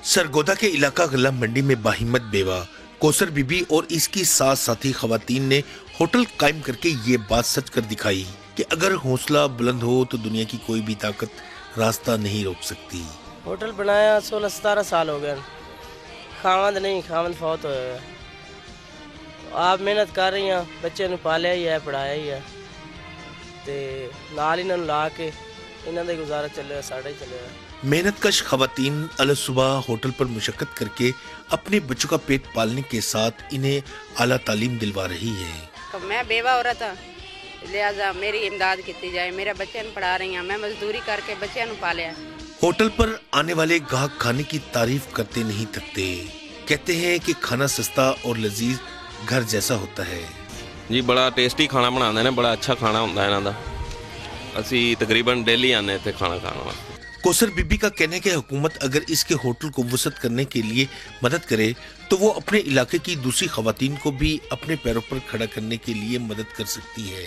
सरगोदा के इलाका गल्ला मंडी में बाहिम्मत बेवा कौसर बीबी और इसकी सास साथी खवातीन ने होटल कायम करके ये बात सच कर दिखाई कि अगर हौसला बुलंद हो तो दुनिया की कोई भी ताकत रास्ता नहीं रोक सकती। होटल बनाया 16-17 साल हो गए, खावंद नहीं, खावंद फौत हो गया। आप मेहनत कर रही हैं, बच्चे ਨੂੰ ਪਾਲਿਆ ਹੀ ਹੈ, ਪੜਾਇਆ ਹੀ ਹੈ ਤੇ ਨਾਲ ਇਹਨਾਂ ਨੂੰ ਲਾ ਕੇ ਇਹਨਾਂ ਦਾ ਗੁਜ਼ਾਰਾ ਚੱਲਿਆ, ਸਾਡਾ ਹੀ ਚੱਲਿਆ। मेहनतकश खवातीन अल सुबह होटल पर मुशक्कत करके अपने बच्चों का पेट पालने के साथ इन्हें आला तालीम दिलवा रही है। तो मैं बेवा औरत हाँ, लिहाजा मेरी इमदाद की जाए। मेरे बच्चे पढ़ा रही हैं, मैं मजदूरी करके बच्चों को पालिया। होटल पर आने वाले ग्राहक खाने की तारीफ करते नहीं थकते। कहते हैं कि खाना सस्ता और लजीज घर जैसा होता है। जी बड़ा टेस्टी खाना बनाते हैं, बड़ा अच्छा खाना होता है इन्हां दा। असी तकरीबन डेली आने इत्थे खाना खाने वास्ते। कौसर बीबी का कहना है कि हुकूमत अगर इसके होटल को वसअत करने के लिए मदद करे तो वो अपने इलाके की दूसरी खवातीन को भी अपने पैरों पर खड़ा करने के लिए मदद कर सकती है।